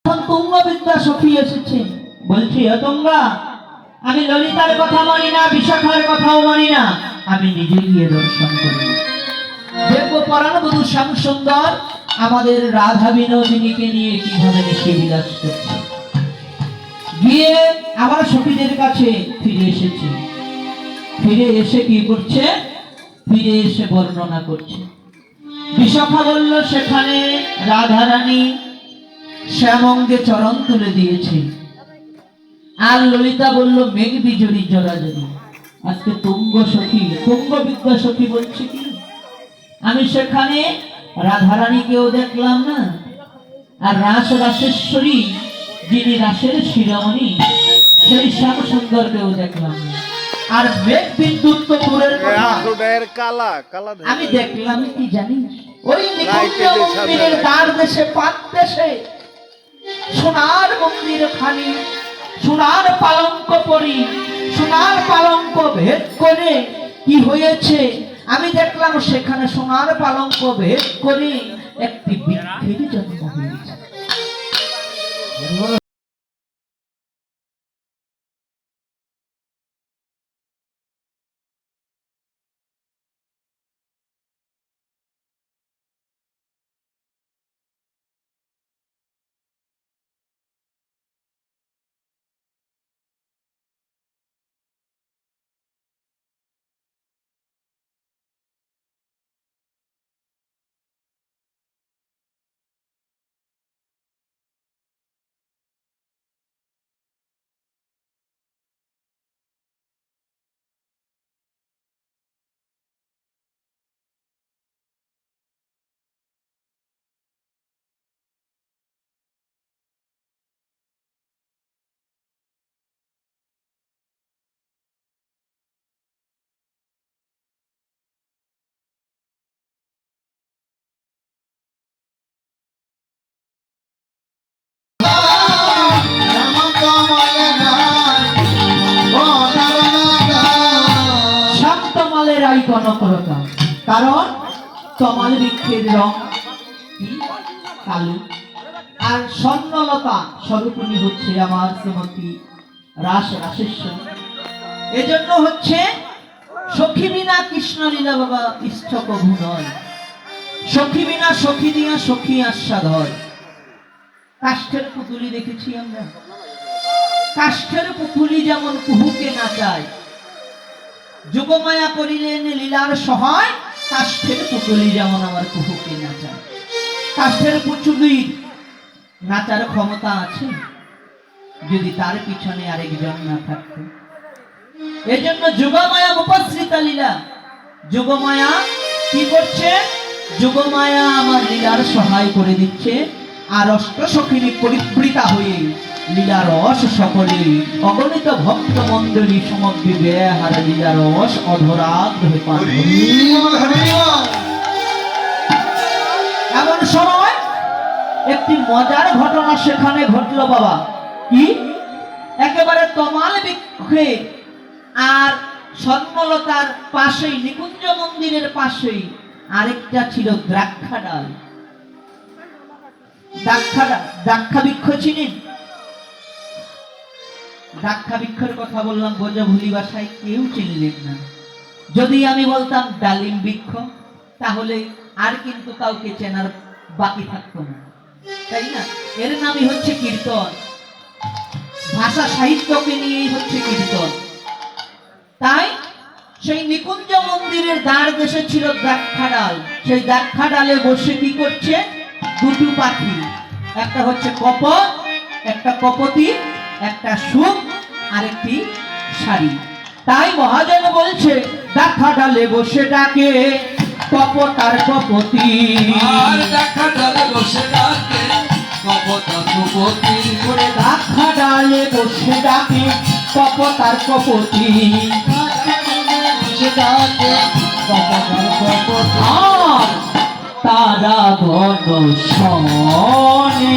তুঙ্গবিদ্যা সখী এসেছে, বলছি তুঙ্গা, আমি ললিতার কথা মানি না, বিশাখার কথাও মানি না, আমি নিজে গিয়ে দর্শন করি। দেখবো পরাণবধূ শ্যাম সুন্দর আমাদের রাধা বিনোদিনীকে নিয়ে কিভাবে নিশে বিলাস করছে। গিয়ে আমার সখীদের কাছে ফিরে এসেছি। ফিরে এসে কি করছে? ফিরে এসে বর্ণনা করছে। বিশাখা বলল সেখানে রাধারানী শ্যামঙ্গে চরণ তুলে দিয়েছে। আর ললিতা বলল মেঘ বিজড়ি জড়াজড়ি। আজকে তুঙ্গ সখী, তুঙ্গ বিদ্যা সখী বলছে কি আমি সেখানে রাধারানীকেও দেখলাম না, আর রাস রাসেশ্বরী যিনি রাসের শিরোমণি সেই শ্যাম সুন্দরকেও দেখলাম না। আর মেঘ বিদ্যুৎ তো দূরের কথা, আমি দেখলাম কি জানিস? ওই নিকুঞ্জ মন্দিরের দ্বার দেশে পাত দেশে সোনার মন্দির খানি, সোনার পালঙ্ক পরি, সোনার পালঙ্ক ভেদ করে কি হয়েছে আমি দেখলাম সেখানে সোনার পালঙ্ক ভেদ করে একটি বৃক্ষের জন্ম হয়েছে। কারণ তমাল বৃক্ষের রং কালো, আর স্বর্ণলতা স্বরূপিণী হচ্ছে আমার শ্রীমতী রাস রাসেশ্বরী। এজন্য হচ্ছে সখী বিনা কৃষ্ণ লীলা বাবা ইষ্ট কভু নয়, সখী বিনা সখী দিয়া সখী আস্বাদ হয়। কাষ্ঠের পুতুলি দেখেছি আমরা, কাষ্ঠের পুতুলি যেমন কুহুকে নাচায়, যোগমায়া করিলেন লীলার সহায়, কাষ্ঠের পুতুলি যেমন আমার কুহুকে নাচায়। কাষ্ঠের পুতুলির নাচার ক্ষমতা আছে যদি তার পিছনে আরেকজন না থাকতো। এজন্য যোগমায়া উপশ্রিতা লীলা, যোগমায়া কি করছে? যোগমায়া আমার লীলার সহায় করে দিচ্ছে, আর অষ্টসখীর পরিবৃতা হয়ে লীলা রস সকলে অগণিত ভক্ত মন্ডলী সমগ্র বেহার লীলা রস অধরাগ হয়ে পান। এমন সময় একটি মজার ঘটনা সেখানে ঘটলো বাবা। কি? একেবারে তমাল বৃক্ষে আর স্বর্ণলতার পাশেই, নিকুঞ্জ মন্দিরের পাশেই আরেকটা ছিল দ্রাক্ষা ডাল। দ্রাক্ষা বৃক্ষ চিনেন? দ্রাক্ষা বৃক্ষের কথা বললাম ব্রজভুলি ভাষায় কেউ চিনলেন না। যদি আমি বলতাম ডালিম বৃক্ষ তাহলে আর কিন্তু কাউকে চেনার বাকি থাকতো না, তাই না? এর নামই হচ্ছে কীর্তন, ভাষা সাহিত্যকে নিয়েই হচ্ছে কীর্তন। তাই সেই নিকুঞ্জ মন্দিরের দ্বার দেশে ছিল দ্রাক্ষা ডাল। সেই দ্রাক্ষা ডালে বসে কি করছে? দুটো পাখি, একটা হচ্ছে কপত, একটা কপতি, একটা সুখ, আরেকটি শাড়ি। তাই মহাজন বলছে দ্রাক্ষা ডালে বসে ডাকে কপত আর কপতি, আর দ্রাক্ষা ডালে বসে ডাকে কপত আর কপতি, করে দ্রাক্ষা ডালে বসে ডাকে কপত আর কপতি, বসে ডাকে কপত আর কপতি। আর তারা ঘন শনি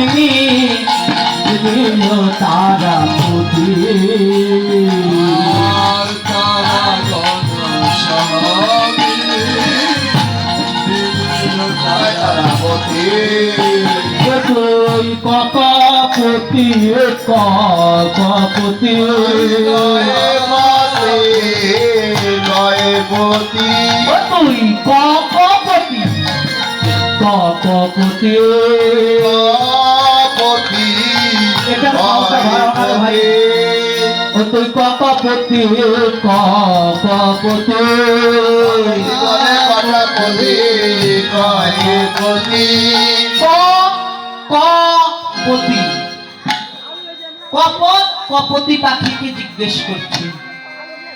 দিল তারা পতি, আর তারা ঘন শনি দিল তারা পতি। তুই কপতি কপতি তুই কপতি কপতি এটা ভাই ও তুই কপতি কপতি কপতি কপত কপতি পাখিকে জিজ্ঞেস করছে,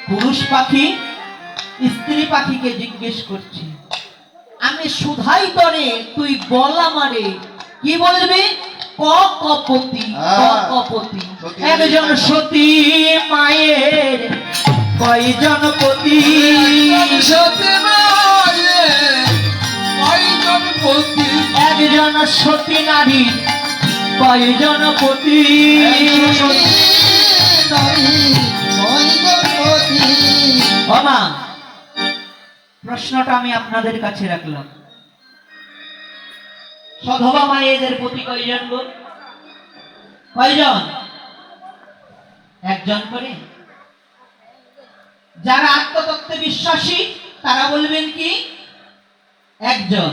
পুরুষ পাখি স্ত্রী পাখিকে জিজ্ঞেস করছে, আমি সুধাই তরে তুই বল আমারে কি বলবি? কপতি কপতি। একজন সতী মায়ের কয়জন পতি? সতী মায়ের কয়জন পতি? একজন সতী নারী কয়জন পতি? বাবা, প্রশ্নটা আমি আপনাদের কাছে রাখলাম, সধবা মায়েদের প্রতি কয়জন গো? কয়জন? একজন করে। যারা আত্মতত্ত্বে বিশ্বাসী তারা বলবেন কি? একজন।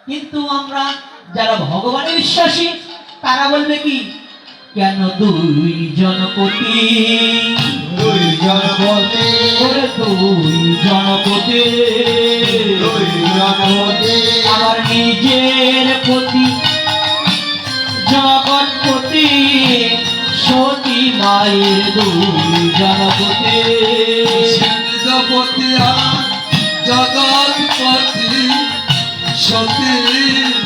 কিন্তু আমরা যারা ভগবানে বিশ্বাসী তারা বলবে কি? কেন দুইজন পতি? দুইজন পতি, দুইজন পতি, দুইজন পতি। আমার নিজের পতি জগৎপতি, সতী মায়ের দুইজন পতি। পতি আর জগৎপতি, সতী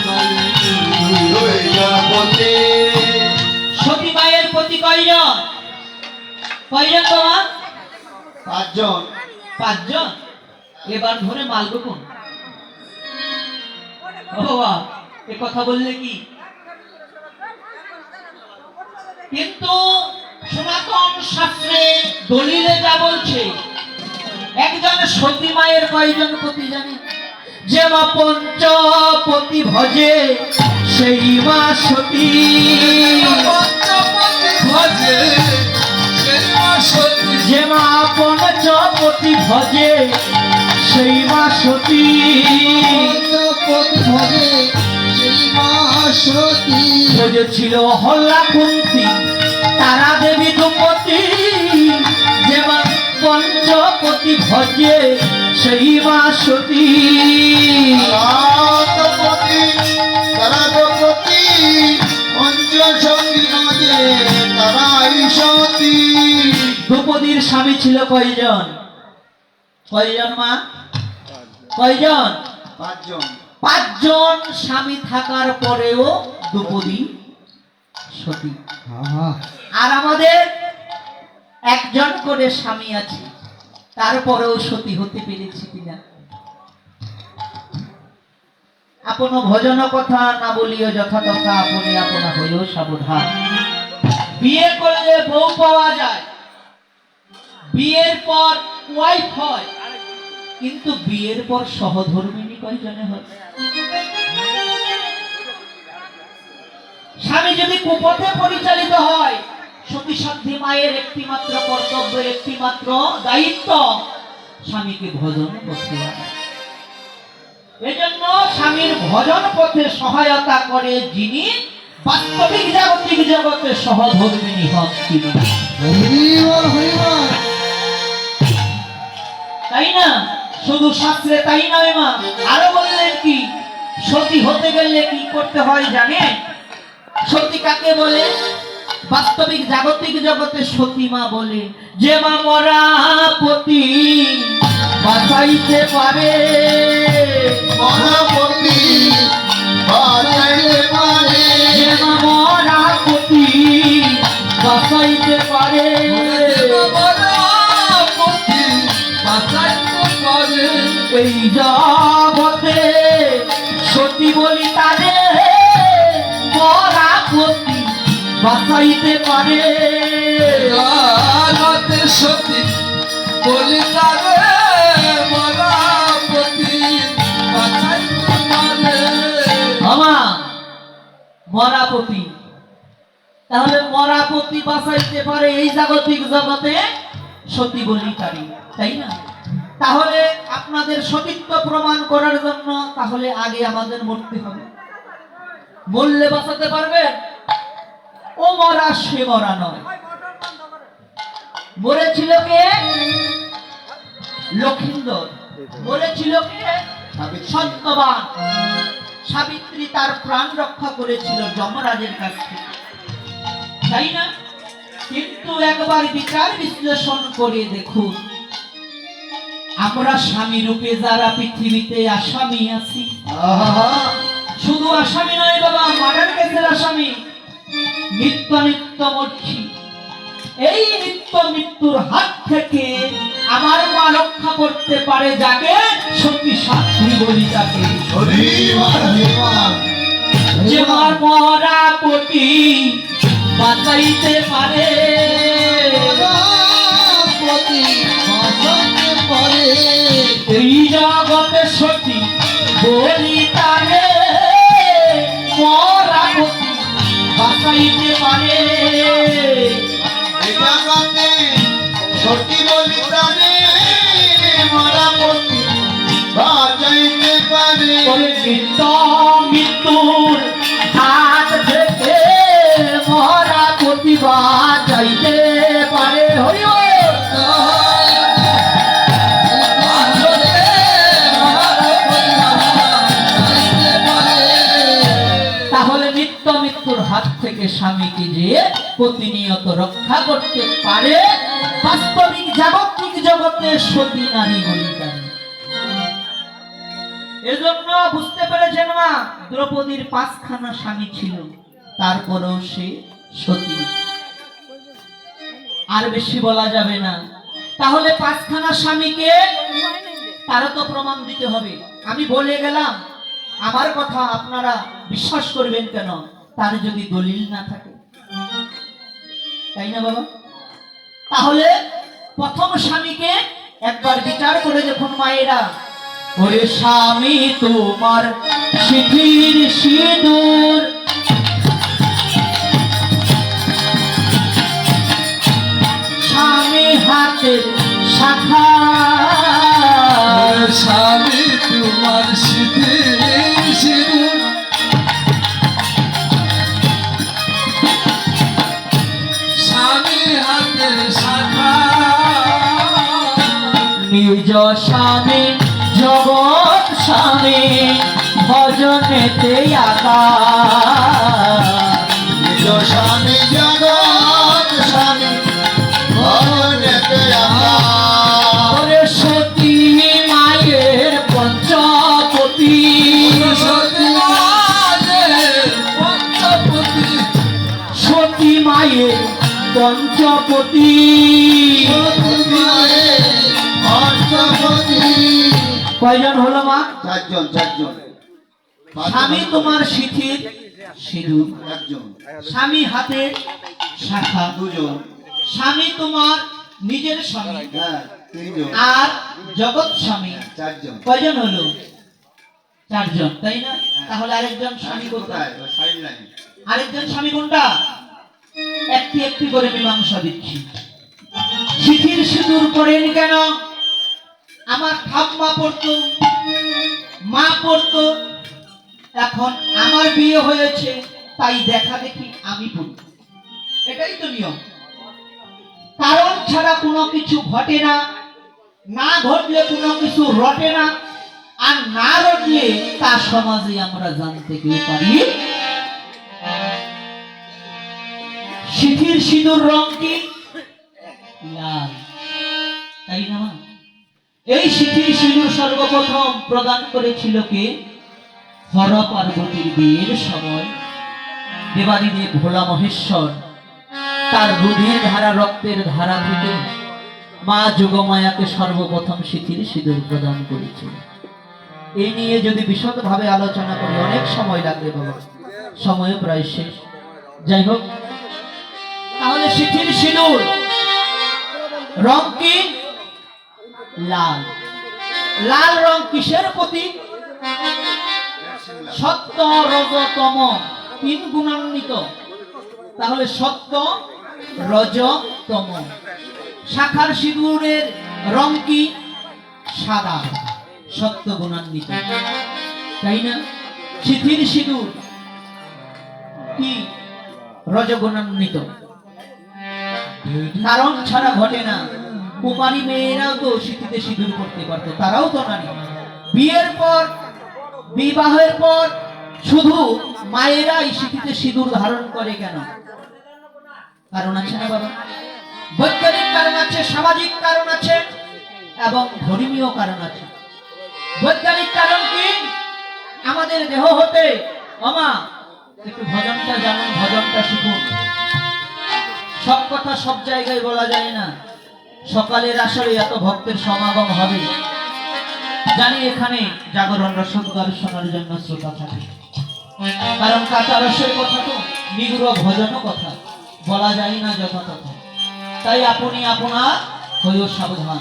মায়ের দুইজন পতি। সতী মায়ের পতি কয়জন? কয়জন তোমার? পাঁচজন। পাঁচজন। এবার ধরে মালবো কোন? ও বাবা, এ কথা বললে কি? কিন্তু সনাতন শাস্ত্রে দলিলে যা বলছে, একজন সতী মায়ের কয়জন পতি জানে? যে মা পঞ্চপতি ভজে সেই মা সতী। পঞ্চপতি ভজে সেই মা সতী। যে মা পঞ্চপতি ভজে সেই মা সতী। পঞ্চপতি ভজে সেই মা সতী। ভজেছিল হল্লা কুন্তি তারা দেবী দুপতি। যে মা পঞ্চপতি ভজে সেই মা সতী। রাতপতি তারাপতি পঞ্চসঙ্গী নদে তারাই সতী। দ্রৌপদীর স্বামী ছিল কয়জন? কয়জন মা? কয়জন? পাঁচজন। পাঁচজন স্বামী থাকার পরেও দ্রৌপদী সতী। আর আমাদের একজন করে স্বামী আছে, তারপরেও সতী হতে পেরেছি কিনা? আপন ভজন কথা না বলিও যথা তথা, আপনি আপনা হইও সাবধান। বিয়ে করলে বউ পাওয়া যায়, বিয়ের পর ওয়াইফ হয়, কিন্তু বিয়ের পর সহধর্মিনী কয়জনে হয়? স্বামী যদি কুপথে পরিচালিত হয়, সতী সাধ্বী মায়ের একটি মাত্র কর্তব্য, একটি মাত্র দায়িত্ব স্বামীকে ভজন করতে হবে। এজন্য স্বামীর ভজন পথে সহায়তা করে যিনি, বাস্তবিক জাগতিক জগতে সহধর্মিনী হন তিনি। তাই না? শুধু শাস্ত্রে তাই নয় মা, আরো বললেন কি? সতী হতে গেলে কি করতে হয় জানে? সতী কাকে বলে? বাস্তবিক জাগতিক জগতে সতী মা বলে যে মা মরা পতি বাঁচাইতে পারে। মহাপতি বাঁচাইতে পারে। যে মা মরা পতি বাঁচাইতে পারে। মহাপতি বাঁচাইতে পারে। এই জগতে সতী বলি তারে মরা পতি বাঁচাইতে পারে। জগতে সতী বলি তারে মহাপতি বাঁচাইতে পারে। আমা মরাপতি। তাহলে মরাপতি বাঁচাইতে পারে এই জাগতিক জগতে সতী বলিতারি, তাই না? তাহলে আপনাদের সতীত্ব প্রমাণ করার জন্য তাহলে আগে আমাদের মরতে হবে। মরলে বাঁচাতে পারবে? ও মরা সে মরা নয়। মরেছিল কে? লক্ষিন্দর। মরেছিল কে? সত্যবান। সাবিত্রী তার প্রাণ রক্ষা করেছিল যমরাজের কাছ থেকে, তাই না? কিন্তু একবার বিচার বিশ্লেষণ করে দেখুন, আমরা স্বামী রূপে যারা পৃথিবীতে আসামি আছি, শুধু আসামি নয় বাবা, মার্ডার কেসের আসামি, নিত্য নিত্য মরছি। এই নিত্য মৃত্যুর হাত থেকে আমার মা রক্ষা করতে পারে যাকে, সতী সাধ্বী বলি তাকে। যে আমার মরা পতি বাঁচাইতে পারে, এই জগতে সতী বলি তারে, মরা পতি বাঁচাইতে পারে। সত্যি বলি তারে মরাপতি বাঁচাইতে পারে। নিত্য মৃত্যুর হাত থেকে মরা পতি বাঁচাইতে পারে। হরি বল। তাহলে নিত্য মৃত্যুর হাত থেকে স্বামীকে যে প্রতিনিয়ত রক্ষা করতে পারে, বাস্তবিক জাগতিক জগতে সতী নারী বলিতারি। এজন্য বুঝতে পেরেছেন মা, দ্রৌপদীর 5খানা স্বামী ছিল, তারপরেও সে সতী। আর বেশি বলা যাবে না। তাহলে 5খানা স্বামীকে তারও তো প্রমাণ দিতে হবে। আমি বলে গেলাম, আমার কথা আপনারা বিশ্বাস করবেন কেন? তার যদি দলিল না থাকে, তাই না বাবা? তাহলে প্রথম স্বামীকে একবার বিচার করে দেখুন মায়েরা। ওরে স্বামী তোমার সিঁথির সিঁদুর, স্বামী হাতের শাখা, স্বামী তোমার সিঁথির সিঁদুর, স্বামী হাতের শাখা, নিজ স্বামী জগৎ স্বামী ভজনেতে আকা, নিজ স্বামী জগৎ স্বামী ভজনেতে আকা। ওরে সতী মায়ের পঞ্চপতি, সতী মায়ের পঞ্চপতি, সতী মায়ের পঞ্চপতি। সতী মায়ের পঞ্চপতি। কয়জন হলো মা? 4 জন। স্বামী তোমার সিঁথির সিঁদুর, 1 জন। স্বামী হাতের শাখা, 2 জন। স্বামী তোমার নিজের স্বামী, হ্যাঁ 3 জন। আর জগৎ স্বামী 4 জন। কয়জন হলো? 4 জন, তাই না? তাহলে আরেকজন স্বামী কোথায়? ওই সাইড লাইন। আরেকজন স্বামী কোনটা? একটি একটি করে মীমাংসা দিচ্ছি। সিঁথির সিঁদুর পরেন কেন? আমার ঠাম্মা পড়তো, মা পড়তো, এখন আমার বিয়ে হয়েছে তাই দেখা দেখি আমি পড়ি, এটাই তো নিয়ম। কারণ ছাড়া কোনো কিছু ঘটে না, না ঘটলে কোনো কিছু রটে না, আর না রটলে তা সমাজে আমরা জানতে কেউ পারি। সিঁথির সিঁদুর রং কি? লাল, তাই না? এই সিঁথির সিঁদুর সর্বপ্রথম প্রদান করেছিল কে? হর পার্বতীর বিয়ের সময় দেবাদিদেব ভোলা মহেশ্বর তার দুধের ধারা রক্তের ধারা থেকে মা যোগমায়াকে সর্বপ্রথম সিঁথির সিঁদুর প্রদান করেছিল। এই নিয়ে যদি বিশদভাবে আলোচনা করি অনেক সময় লাগবে বাবা, সময় প্রায় শেষ। যাই হোক, তাহলে সিঁথির সিঁদুর রং কি? লাল। লাল রং কিসের প্রতীক? সত্য, রজ, তম তিন গুণান্বিত, তাহলে সত্য, রজ, তম। শাখার সিঁদুরের রং কি? সাদা, সত্য গুণান্বিত, তাই না? সিথির সিঁদুর কি? রজগুণান্বিত। কারণ ছাড়া ঘটে না। কুমারী মেয়েরাও তো সিঁথিতে সিঁদুর করতে পারতো, তারাও তো নারী। বিয়ের পর, বিবাহের পর শুধু মায়েরাই সিঁথিতে সিঁদুর ধারণ করে কেন? কারণ আছে না বাবা? বৈজ্ঞানিক কারণ আছে, সামাজিক কারণ আছে এবং ধর্মীয় কারণ আছে। বৈজ্ঞানিক কারণ কি? আমাদের দেহ হতে, মামা একটু ভজনটা জানুন, ভজনটা শিখুন। সব কথা সব জায়গায় বলা যায় না। সকালের আসরে এত ভক্তের সমাগম হবে, জানি এখানে জাগরণ রসদগার শোনার জন্য শ্রোতা থাকে। কারণ কাঁচা রসের কথা তো নিগুড় ভজন কথা বলা যায় না যথাযথ। তাই আপনি আপনার হইও সাবধান।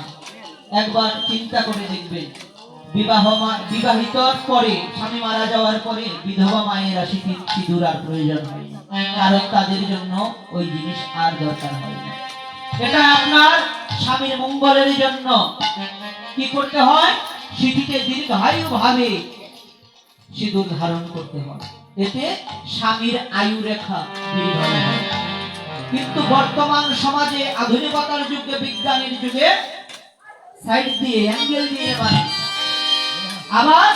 একবার চিন্তা করে দেখবেন, বিবাহিতর পরে, স্বামী মারা যাওয়ার পরে বিধবা মায়েরা সিঁদুর আর প্রয়োজন হয় না, কারণ তাদের জন্য ওই জিনিস আর দরকার হয় না। এটা আপনার স্বামীর মঙ্গলের জন্য কি করতে হয়? সিঁথিতে দীর্ঘায়ু ভাবে সিঁদুর ধারণ করতে হয়, এতে স্বামীর আয়ু রেখা দীর্ঘায়ু হয়। কিন্তু বর্তমান সমাজে, আধুনিকতার যুগে, বিজ্ঞানের যুগে সাইড দিয়ে, অ্যাঙ্গেল দিয়ে মানে, আবার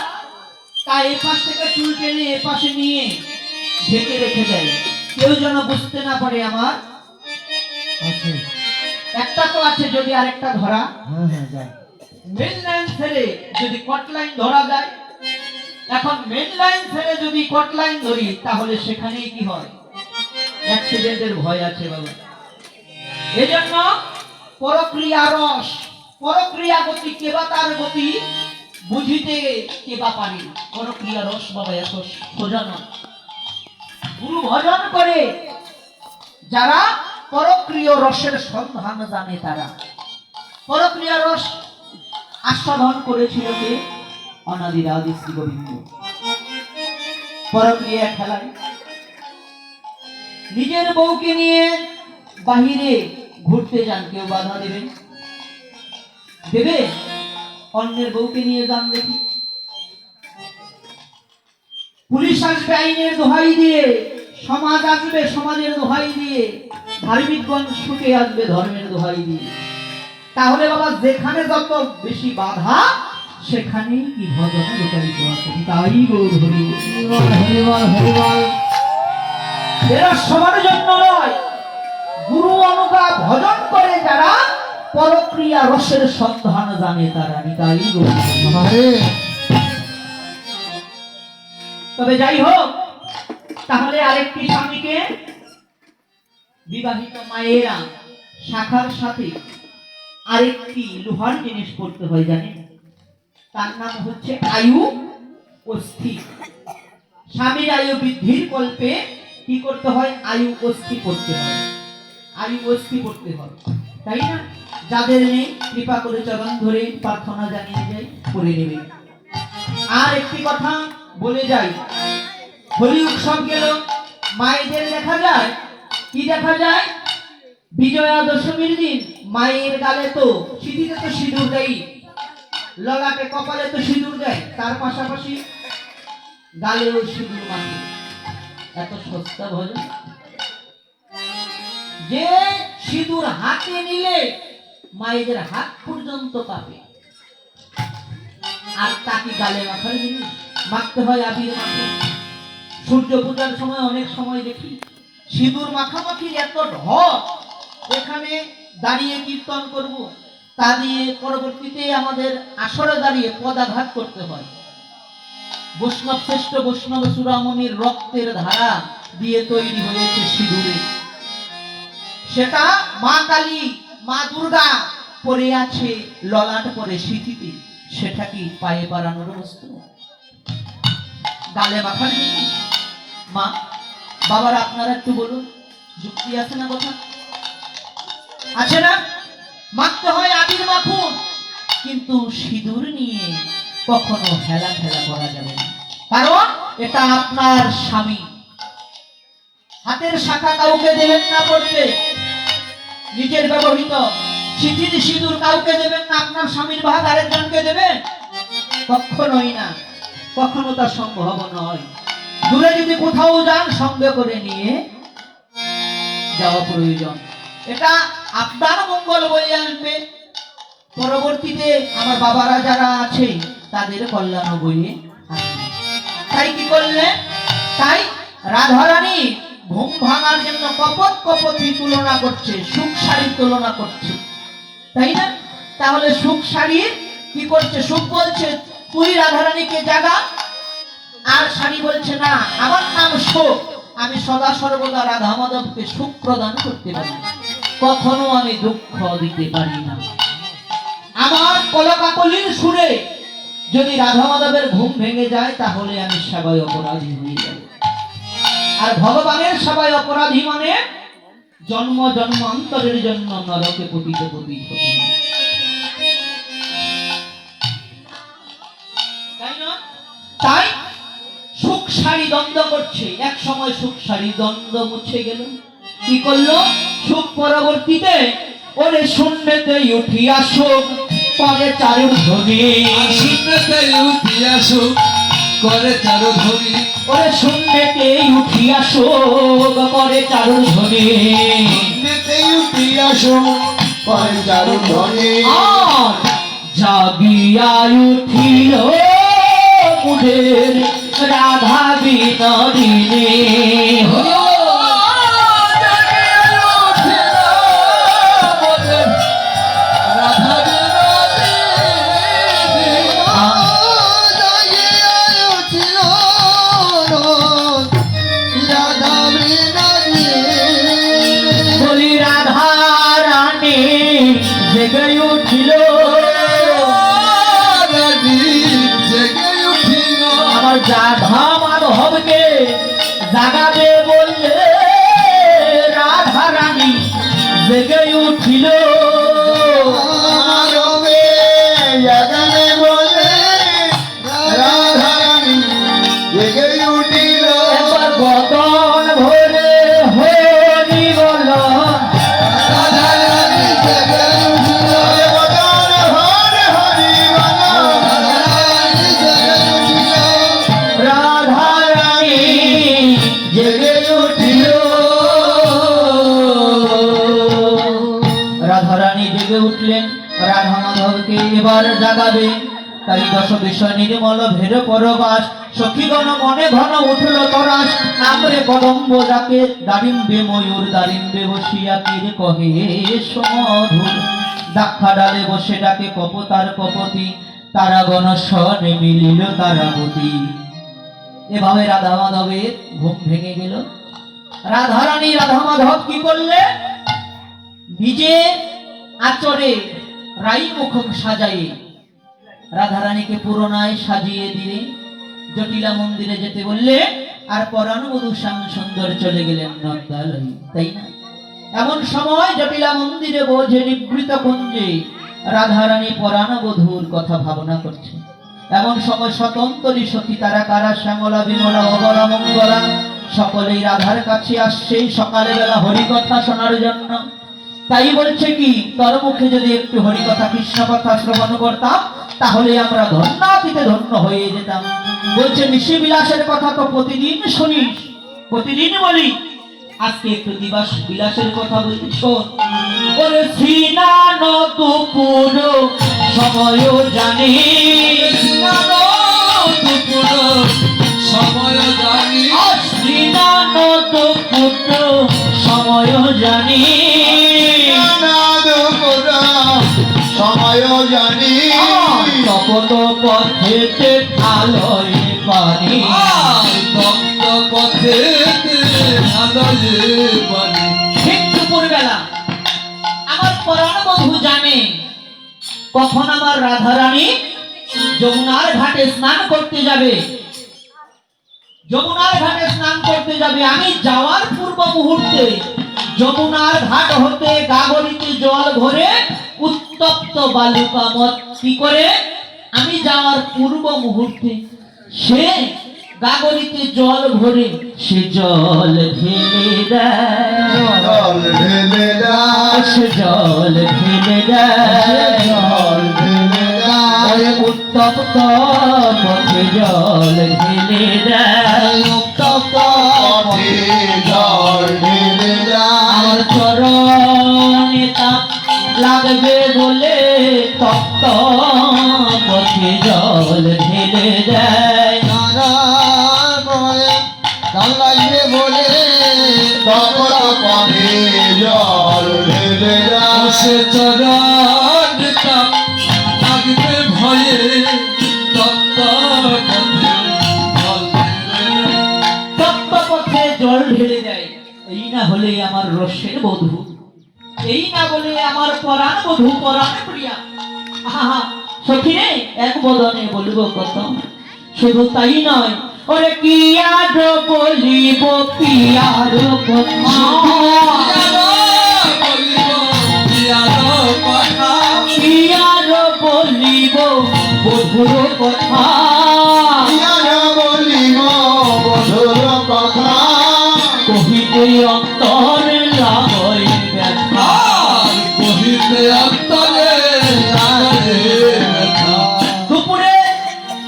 তা এই পাশ থেকে চুল টেনে এ পাশে নিয়ে ঢেকে রেখে দেয়, কেউ যেন বুঝতে না পারে আমার আছে। একটা তো আছে, যদি আরেকটা ধরা যায়। মেন লাইন ছেড়ে যদি কট লাইন ধরা যায়, এখন মেন লাইন ছেড়ে যদি কট লাইন ধরি, তাহলে সেখানেই কি হয়? অ্যাক্সিডেন্টের ভয় আছে বাবা। এজন্য পরক্রিয়া রস, পরক্রিয়া গতি কেবা তার গতি বুঝিতে কেবা পারি। পরক্রিয়া রস বাবা এত সোজা নয়। গুরু ভজন করে যারা পরক্রিয় রসের সন্ধান জানে, তারা পরক্রিয়া রস আস্বাদন করেছিল কে? অনাদির আদি শ্রী গোবিন্দ। পরক্রিয়া খেলায় নিজের বউকে নিয়ে বাহিরে ঘুরতে যান, কেউ বাধা দেবে? দেবে? অন্যের বউকে নিয়ে যান দেখি, পুলিশ আসবে আইনের দোহাই দিয়ে, সমাজ আসবে সমাজের দোহাই দিয়ে, ধার্মিকগণ ছুটে আসবে ধর্মের দোহাই দিয়ে। তাহলে বাবা যেখানে যত বেশি বাধা, সেখানেই কি ভজন লুকায়িত আছে। তাই গৌর হরি হরিবল হরিবল। এরা সবার জন্য নয়, গুরু অনুজ্ঞা ভজন করে যারা পরক্রিয়া রসের সন্ধান জানে, তারা নিতাই গৌর হরি। তবে যাই হোক, তাহলে আরেকটি স্বামীকে বিবাহিত মায়েরা শাখার সাথে আরেকটি লোহার জিনিস পড়তে হয়, জানেন? তার নাম হচ্ছে আয়ু অস্থি। স্বামীর আয়ু বৃদ্ধির কল্পে কি করতে হয়? আয়ু অস্থি পড়তে হয়, আয়ু অস্থি পড়তে হয়, তাই না? যাদের নেই কৃপা করে চরণ ধরে প্রার্থনা জানিয়ে যাই, করে নেবে। আর একটি কথা বলে যাই, হোলি উৎসব গেল, মায়েদের দেখা যায় কি? দেখা যায় বিজয়া দশমীর দিন মায়ের গালে তো, সিঁথিতে তো সিঁদুর দেয়, ললাটে কপালে তো সিঁদুর দেয়, তার পাশাপাশি গালেও সিঁদুর মাখে। এত সস্তা ভজন যে সিঁদুর হাতে নিলে মায়েদের হাত পর্যন্ত কাঁপে। আর তাকে গালে মাখার জিনিস মাখতে হয় আবির মাখে। সূর্য পূজার সময় অনেক সময় দেখি সিঁদুর মাখামাখির এত ঢপ, এখানে দাঁড়িয়ে কীর্তন করব, তা দিয়ে পরবর্তীতে আমাদের আসরে দাঁড়িয়ে পদাঘাত করতে হয়। বৈষ্ণব শ্রেষ্ঠ বৈষ্ণব চূড়ামণির রক্তের ধারা দিয়ে তৈরি হয়েছে সিঁদুরে, সেটা মা কালী, মা দুর্গা পরে আছে ললাট পরে সিঁথিতে, সেটা কি পায়ে পারানোর বস্তু? গালে মাখার জিনিস? মা বাবার আপনারা একটু বলুন, যুক্তি আছে না? কথা আছে না? মাখতে হয় আবির মাখুন, কিন্তু সিঁদুর নিয়ে কখনো হেলা ফেলা করা যাবে না, কারণ এটা আপনার স্বামী। হাতের শাখা কাউকে দেবেন না পড়তে, নিজের ব্যবহৃত সিঁথির সিঁদুর কাউকে দেবেন না, আপনার স্বামীর ভাগ আরেকজনকে দেবেন, কখনোই না, কখনো তা সম্ভব নয়। দূরে যদি কোথাও যান সঙ্গে করে নিয়ে যাওয়া প্রয়োজন, এটা আপনার মঙ্গল বয়ে আনবে, পরবর্তীতে আমার বাবারা যারা আছে তাদের কল্যাণ বয়ে আনবে। তাই কি করলে, তাই রাধারানী ঘুম ভাঙার জন্য কপত কপতি তুলনা করছে, সুখ শাড়ির তুলনা করছে, তাই না? তাহলে সুখ শাড়ির কি করছে, সুখ বলছে তুই রাধারানীকে জাগা, আর শাড়ি বলছে না আমার নাম সুখ, আমি সদা সর্বদা রাধা মাধবকে সুখ প্রদান করতে পারি, কখনো আমি দুঃখ দিতে পারি না। আমার কলকাকলির সুরে যদি রাধা মাধবের ঘুম ভেঙে যায় তাহলে আমি সেবায় অপরাধী হয়ে যাব, আর ভগবানের সেবায় অপরাধী মানে জন্ম জন্মান্তরের জন্য নরকে পতিত হতে হবে, তাই না? তাই সুখ শাড়ি দ্বন্দ্ব করছে, এক সময় সুখ শাড়ি দ্বন্দ্ব মুছে গেল, কি করলো, সুখ পরবর্তীতে ওরে শূন্যতে উঠিয়া শোক পরে চারু ধ্বনি, শূন্যতে উঠিয়া শোক করে চারু ধ্বনি, ওরে শূন্যতে উঠিয়া শোক করে চারু ধ্বনি, শূন্যতে উঠিয়া শোক করে চারু ধ্বনি, আর জাগিয়া উঠিল মুদের রাধা বিনোদিনী, বলি রাধা রানী জেগে উঠিল, আমার রাধা মাধবকে জাগাবে বললে রাধা রানী জেগে উঠিল, এবার বদন ভরে হরি বল, রাধা রানী জেগে উঠিল, রাধা রানী জেগে উঠলেন, রাধা মাধবকে এবার জাগাবে, তাই দশ বিষয় নির্মল ভের পরবাস, সখীগণ মনে ঘন উঠল তরাস, নামরে কদম্ব যাকে দারিম্বে ময়ূর দারিম্বে বসিয়া তীর কহে সমধুর, দাক্ষা ডালে বসে ডাকে কপতার কপতি, তারাগণ স্বরে মিলিল তারাবতী। এভাবে রাধা মাধবের ঘুম ভেঙে গেল। রাধারানী রাধা মাধব কি করলে, নিজে আচরে রাই মুখ সাজাইয়ে রাধারানীকে পুরনায় সাজিয়ে দিলে, জটিলা মন্দিরে যেতে বললে, আর পরাণবধূ শ্যাম সুন্দর চলে গেলেন নন্দালয়ে, তাই না? এমন সময় জটিলা মন্দিরে বোঝে নিবৃত কুঞ্জে রাধারানী পরাণবধূর কথা ভাবনা করছে, এমন সময় স্বতন্ত্রী সতী তারা কারা শ্যামলা বিমলা অবরা মঙ্গলা সকলেই রাধার কাছে আসছে সকালে বেলা হরিকথা শোনার জন্য। তাই বলছে কি, তোর মুখে যদি একটু হরিকথা কৃষ্ণ কথা শ্রবণ করতাম তাহলে আমরা ধন্যাতীতে ধন্য হয়ে যেতাম। বলছে নিশি বিলাসের কথা তো প্রতিদিন শুনিস, প্রতিদিন বলি, আজকে একটু দিবাস বিলাসের কথা বলি, শোন। ওরে শ্রীনান দুপুর সময় জানি, সময় জানি, শ্রীনান দুপুর সময় জানি, সময় জানি, তপত পথেতে আলোয় পানি, ভক্ত পথে আলোয় পানি। ঠিক দুপুর বেলা আমার পরাণবধূ জানে কখন আমার রাধারানী যমুনার ঘাটে স্নান করতে যাবে, যমুনার ঘাটে স্নান করতে যাবে। আমি যাওয়ার পূর্ব মুহূর্তে যমুনার ঘাট হতে গাগরিতে জল ভরে উত্তপ্ত বালুকা মত কি করে, আমি যাওয়ার পূর্ব মুহূর্তে সে গাগরিতে জল ভরে সে জল ঢেলে দেয়, জল ঢেলে দাও সে জল ঢেলে দেয়, জল ঢেলে দাও ওরে উত্তপ্ত পথে জল ঢেলে দেয়, উত্তপ্ত পথে জল ঢেলে দাও আমার চরণে তাপ লাগবে বলে তপ্ত পথে জল ঢেলে দেয়, গান লাগবে বলে তপ্ত পথে জল ঢেলে দাও সে চরণ তাপ লাগবে ভয়ে তপ্ত পথে জল ঢেলে দাও। তপ্ত পথে জল ঢেলে দেয়। এই না হলে আমার রসের বধূ, এই না বলে আমার পরাণ বধূ, পরাণ প্রিয়া। আহা সখী রে, এক বদনে বলবো কত, শুধু তাই নয়, ওরে কি আর বলিব পিয়ার কথা, কি আর বলিব বধুর কথা, বলিব বধুর কথা কহিতে অন্তর লাগয় ব্যথা, দুপুরে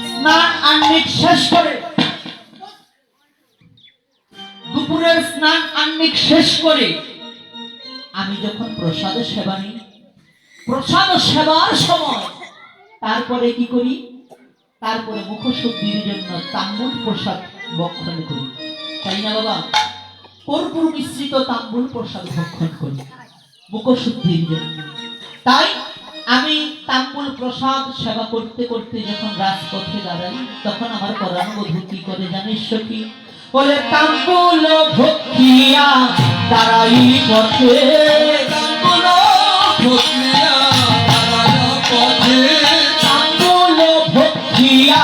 স্নান আহ্নিক শেষ করে, দুপুরের স্নান আহ্নিক শেষ করে আমি যখন প্রসাদ সেবা নিই, প্রসাদ সেবার সময় তারপরে কি করি, তারপরে মুখশুদ্ধির জন্য তাম্বুল প্রসাদ ভক্ষণ করি, তাই না বাবা? কর্পূর মিশ্রিত তাম্বুল প্রসাদ ভক্ষণ করি মুখশুদ্ধির জন্য। তাই আমি তাম্বুল প্রসাদ সেবা করতে করতে যখন রাজপথে দাঁড়াই, তখন আমার পরাণ বধূ কি করে জানিস সখী, বলে তাম্বুল ভক্ষিয়া দাঁড়াই পথে, তাম্বুল ভক্ষিয়া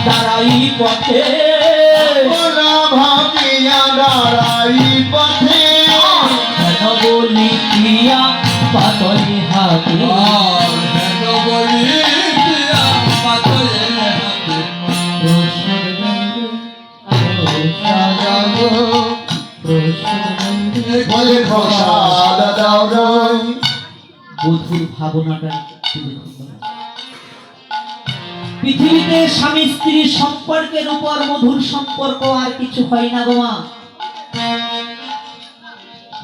দাঁড়াই পথে, ভাবিয়া দাঁড়াই পথে কেন বলি প্রিয়া পাতলে হাতে, বলে প্রসাদ দাও রই বধুর ভাবনাটা একটু দেখুন। পৃথিবীতে স্বামী স্ত্রীর সম্পর্কের উপর মধুর সম্পর্ক আর কিছু হয় না গো মা।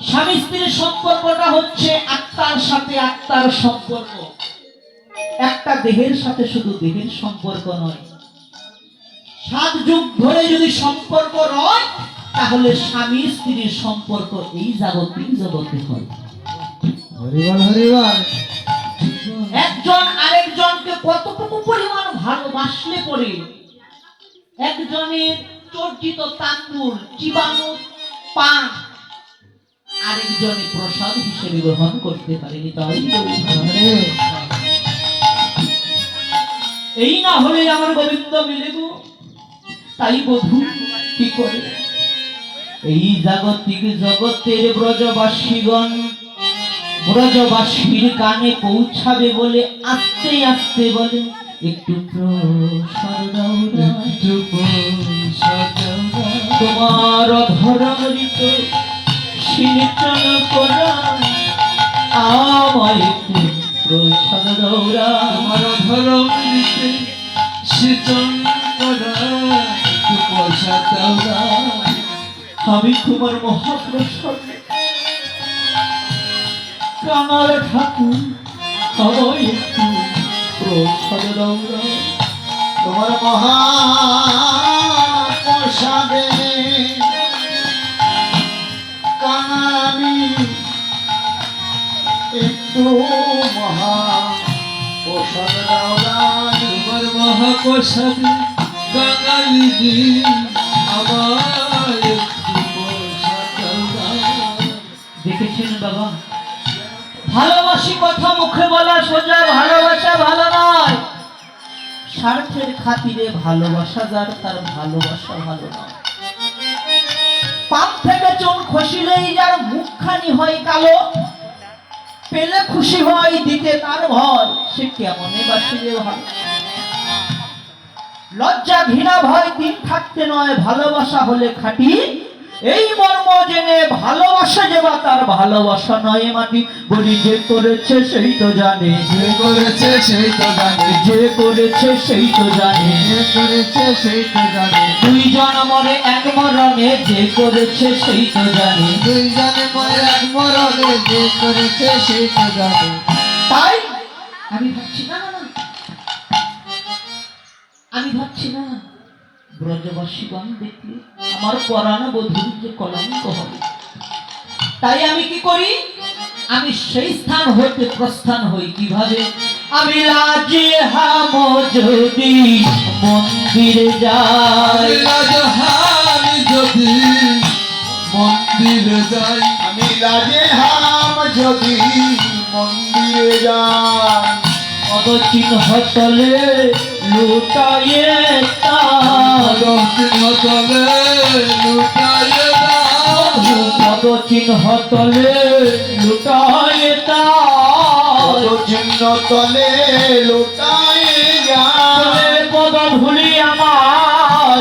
স্বামী স্ত্রীর সম্পর্কটা হচ্ছে আত্মার সাথে আত্মার সম্পর্ক, একটা দেহের সাথে শুধু দেহের সম্পর্ক নয়। 7 যুগ ধরে যদি সম্পর্ক রয়, তাহলে স্বামী স্ত্রীর সম্পর্ক এই জাগতিক জগতে হয়। হরিবল হরিবল একজন আরেকজনকে কতটুকু পরিমাণ ভালোবাসলে পরে একজনের চর্চিত তাম্বুল জীবাণু পান আরেকজনে প্রসাদ হিসেবে গ্রহণ করতে পারেনি, তাই এই না হলে আমার গোবিন্দ মিলে গো। তাই বধূ কি করে এই জাগতিক জগতের ব্রজবাসীগণ ব্রজবাসীর কানে পৌঁছাবে বলে আস্তে আস্তে বলে, একটু প্রসাদ দাও না, তোমার অধরমৃত সিঞ্চন করা, আমায় একটু প্রসাদ দাও না, আমি তোমার মহাপ্রসাদ কানার ঠাকুর, আমায় একটু প্রসাদ দাও না। তোমার মহা প্রসাদে কানার আমি একটু মহা প্রসাদ দাও নাই। মহাপ্রসাদে বাঙালি আমার একটু প্রসাদ দাও। দেখেছেন বাবা, ভালোবাসি কথা মুখে বলা সোজা, ভালোবাসা ভালো নয়। স্বার্থের খাতিরে ভালোবাসা যার, তার ভালোবাসা ভালো নয়। পাপ থেকে চুন খসিলেই যার মুখখানি হয় কালো, পেলে খুশি হয় দিতে তার ভয়, সে কেমনে বাসিলে ভালো। লজ্জা ঘৃণা ভয় দিন থাকতে নয়, ভালোবাসা হলে খাঁটি। এই মর্ম জেনে ভালোবাসা যে বা তার ভালোবাসা নয় মাটি। বলি যে করেছে সেই তো জানে, যে করেছে সেই তো জানে, যে করেছে সেই তো জানে। যে করেছে সেই তো জানে, দুই জনমরে এক মরণে, যে করেছে সেই তো জানে। দুই জানে মরে এক মরণে, যে করেছে সেই তো জানে। তাই আমি ভাবছি না আমি ভাবছি না ব্রজবাসীগণ দেখলে আমার পরাণ বধূর যে কলঙ্ক হবে। তাই আমি কি করি, আমি সেই স্থান হইতে প্রস্থান হই। কিভাবে? আমি লাজে হাম যদি মন্দিরে যাই, রাজহানি যদি মন্দিরে যাই, আমি লাজে হাম যদি মন্দিরে যাই, পদচিহ্ন তলে লুটাইয়ে পদচিহ্ন তলে লুটাইয়ে দাও, পদচিহ্ন তলে লুটাইয়ে চিহ্ন তলে লুটাই যায়। পদ ভুলি আমার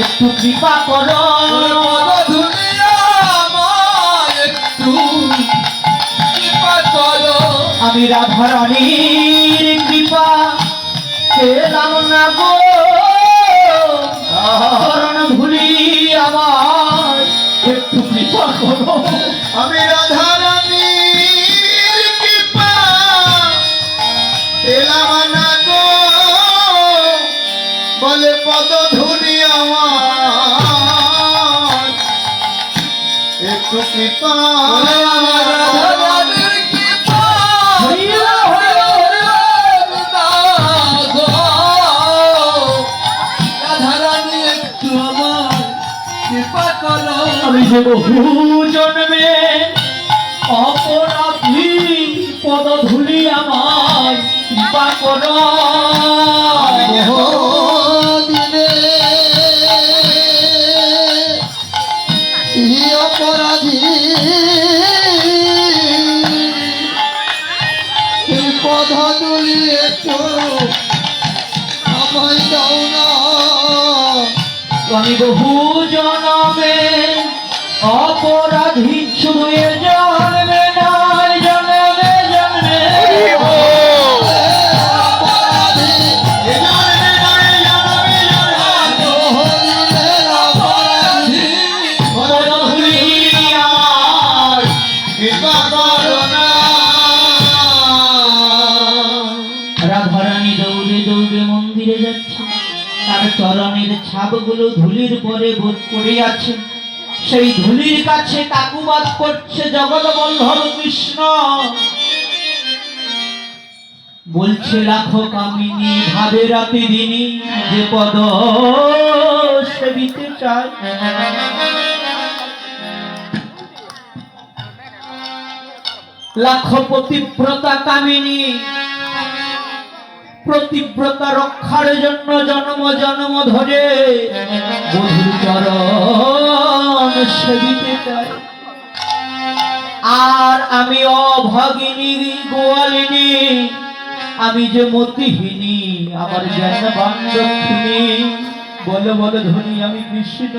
একটু কৃপা করো, পদধূলি আমায় একটু কৃপা করো। আমি রাধা রানীর কৃপা পেলাম না গো। চরণ ধুলি আমার একটু কৃপা করো। আমি রাধা রানীর কৃপা পেলাম না গো, বলে পদধূলি আমার একটু কৃপা। রাধা রানীর কৃপা হইয়া হইয়া রাধারানী একটু আমার কৃপা করো। আমি যে বহু জন্মে অপরাধী, পদধূলি আমার কৃপা করো। দিনে অপরাধী পদধূলি একটু আমায় দাও না। আমি বহু জন্মে অপরাধী, শুধু এ জন্মে নয়, জন্মে জন্মে অপরাধী এ জন্মে নয়, জন্মে জন্মে অপরাধী পদধূলি আমার কৃপা করো না। রাধারানী দৌড়ে দৌড়ে মন্দিরে যাচ্ছে, তার চরণের ছাপগুলো ধুলির পরে পড়ে আছে। সেই ধুলির কাছে কাকুবাদ করছে জগৎ বল্লভ কৃষ্ণ, বলছে লাখো কামিনী ভাবে রাতে দিনী, যে পদ সেবিতে চায়। লাখো পতিব্রতা কামিনী প্রতিব্রতা রক্ষার জন্য জন্ম জন্ম ধরে বধূর চরণ সেবিতে চাই। আর আমি অভাগিনী গোয়ালিনী, আমি যে মতিহীনী, আমার জ্ঞান বান্ধবী। বলো বলো ধনী আমি কৃষ্ণ,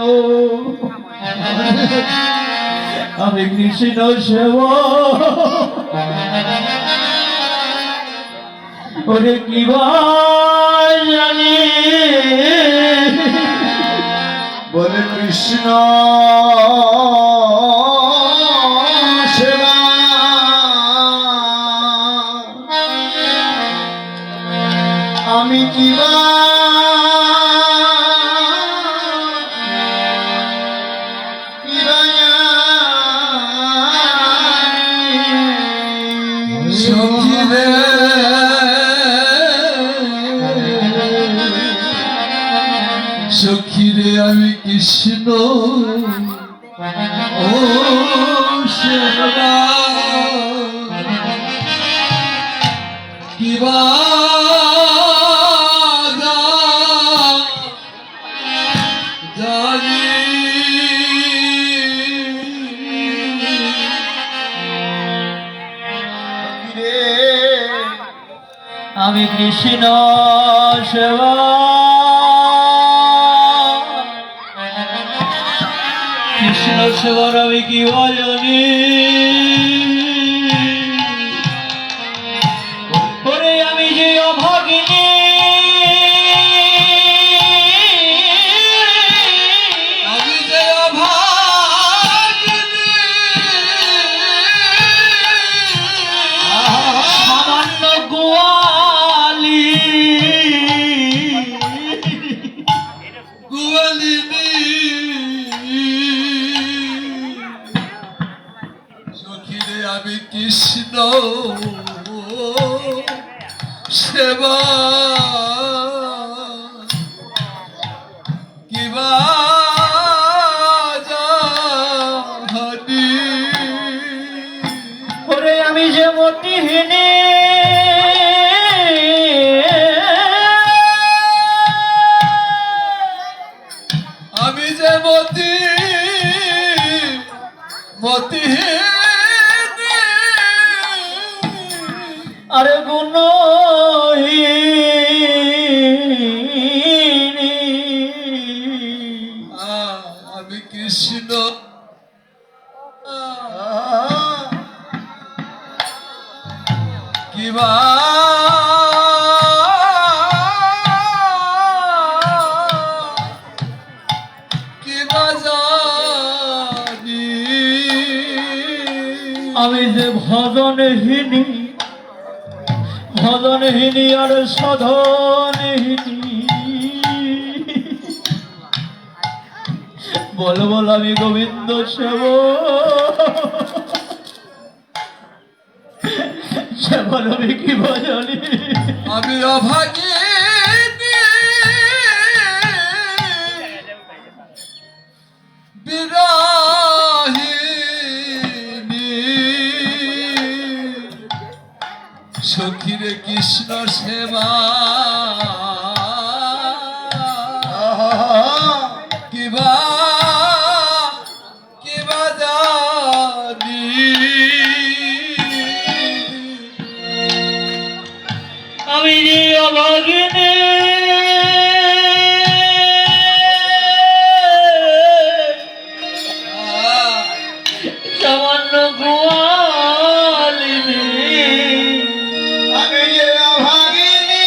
আমি কৃষ্ণ সেবক। ওরে কি জানি বলে কৃষ্ণ সেবা, আমি কিবা সখীরে সখীরে আমি কৃষ্ণ ও সেবা কিবা জানি আমি কৃষ্ণ সেবা সেবার আমি কি জানি ওরে আমি যে অভাগিনী আমি যে অভাগিনী সামান্য গোয়ালি গোয়ালিনী সখীরে আমি কৃষ্ণ সেবা কিবা জানি ওরে আমি যে মতিহীনী আমি যে মতি আরে আমি কৃষ্ণ কিবা কিবা জানি আমি যে ভজনহীনী আর সাধনহীনী বল বল আমি গোবিন্দ সেবল আমি কি ভজনী আমি অভাগী বিরহিনী সখীরে কৃষ্ণ সেবা কিবা কিবা জানি আমি যে অভাগিনী সামান্য গোয়ালিনী আমি যে অভাগিনী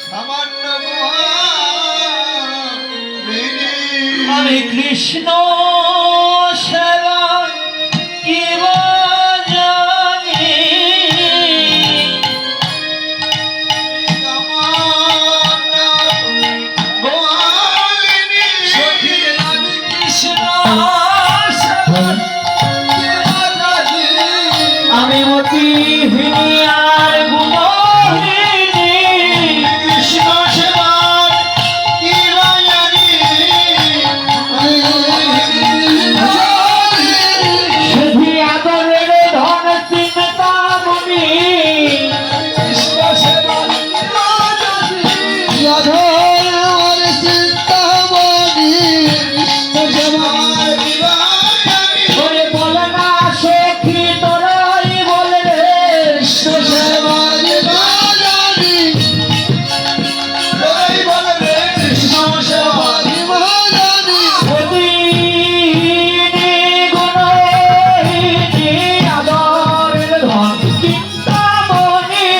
সামান্য গোয়ালিনী আমি কৃষ্ণ সেবা কিবা জানি সামান্য গোয়ালিনী সখীরে আমি কৃষ্ণ সেবা কিবা জানি আমি মতিহীনী আর গুণহীনী কৃষ্ণ সেবা কি জানি সেধি আদরের ধন চিন্তামণি কৃষ্ণ সেবা কিবা জানি রাধার চিন্তামণি কৃষ্ণ সেবা কি জানি ওরে বলে না সখী তোরাই বলে রে কৃষ্ণ সেবা কি জানি ওই বলে রে কৃষ্ণ সেবা কি জানি মতিহীনী গুণহীনী আদরের ধন চিন্তামণি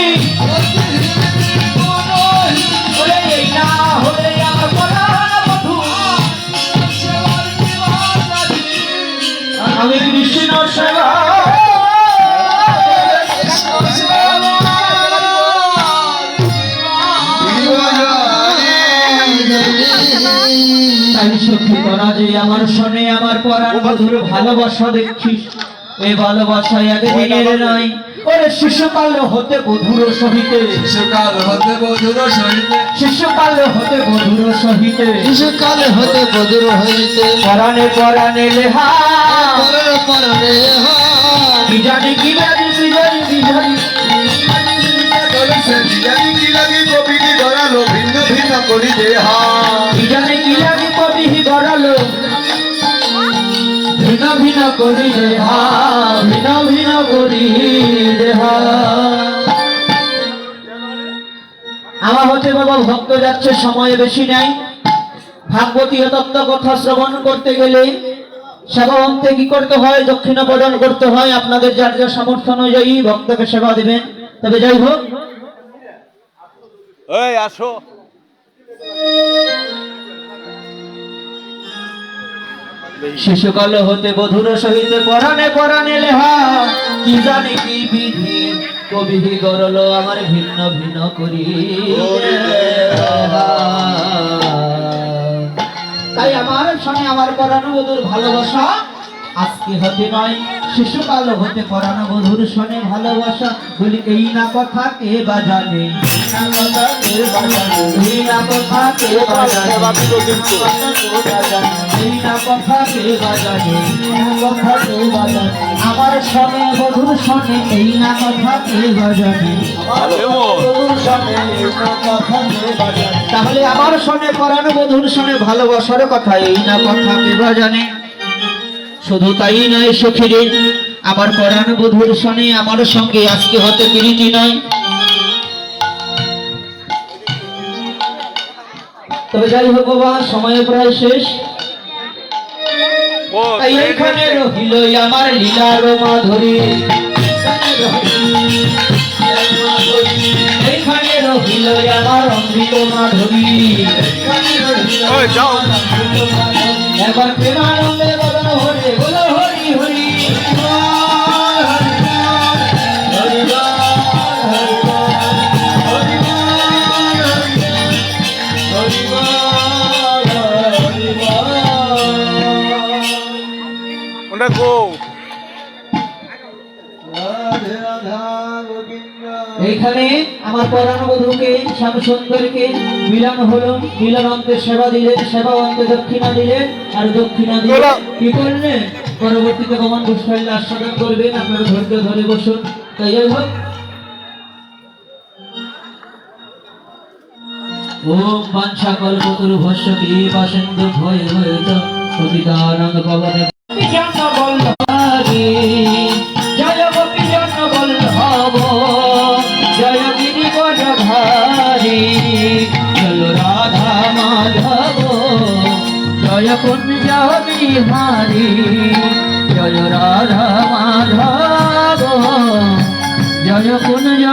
ওরে এই না হলে আমার পরাণ বধূ আমি কৃষ্ণ সেবা তাই সত্যি করা যে আমার শোনে আমার পরাণ বধুর ভালোবাসা দেখছিস এই ভালোবাসা একদিনের নয় ওরে শিশুকাল হতে বধুর সহিতে শিশুকাল হতে বধুর সহিতে শিশুকাল হতে বধুর সহিতে শিশুকালে হতে বদুর হইতে পরাণে পরাণে লেহা পরের পরে কি জানি কি জানি কি জানি কি জানি জানি কি লাগি কবিটি ধরালো ভিন্ন ভিন্ন করি দেহা কি জানি কি জানি কবি গড়ালো ভিন্ন ভিন্ন করি দেহা ভিন্ন ভিন্ন করি দেহা আমার হতে বাবা ভক্ত যাচ্ছে সময় বেশি নাই ভাগবতীয় তত্ত্ব কথা শ্রবণ করতে গেলে সেবান্তে কি করতে হয়? দক্ষিণা প্রদান করতে হয়। আপনাদের যার যার সামর্থ্য অনুযায়ী ভক্তকে সেবা দিবেন। তবে যাই হোক, এই আসো শিশুকাল হতে বধুর সহিত পরাণে পরাণে লেহা, কি জানি কি বিধি কবি গরল আমার ভিন্ন ভিন্ন করি। তাই আমার সঙ্গে আমার পরানো বধুর ভালোবাসা আজকে হতে নয়, শিশুকাল হতে পরানো বধুর সনে ভালোবাসা। বলি এই না কথা কে বাজানে, এই না কথা কে বাজানে, এই না কথা কে বাজানে, আমার সনে বধুর সনে এই না কথা কে বাজানে। তাহলে আমার সনে পরানো বধুর সনে ভালোবাসার কথা এই না কথা কে বাজানে। শুধু তাই নয় সখীরে, আমার পরাণ বধুর সনে আমার সঙ্গে আজকে হতে প্রীতি নয়। তবে যাই হোক বাবা, সময় প্রায় শেষ। তাই এইখানে রহিল আমার লীলার মাধুরী, এইখানে রহিল আমার অমৃত মাধুরী। এবার প্রেমানন্দে বদন হরে বলো হরি হরি, এইখানে আমার পরাণ বধূকে শ্যাম সুন্দরীকে মিলন হলো। মিলনান্তে সেবা দিলেন, সেবা অন্তে দক্ষিণা দিলেন, আর দক্ষিণা দিয়ে কি করলেন? পরবর্তীতে ভগবান গোস্বামী আস্বাদন করবেন। আপনারা ধৈর্য ধরে বসুন। তাই যাই হোক, ওম বাঞ্ছা কল্পতরুভস্য কৃপা সিন্ধু ভয় ভয়ত পতিতানাং পবনে বিজন্য বল্লভারি, জয় গোপী জন্য বল্লভ, জয় গিরিবর ভারি, জয় রাধা মাধব, জয় কুঞ্জ বিহারি, জয় রাধা মাধব, জয় কুঞ্জ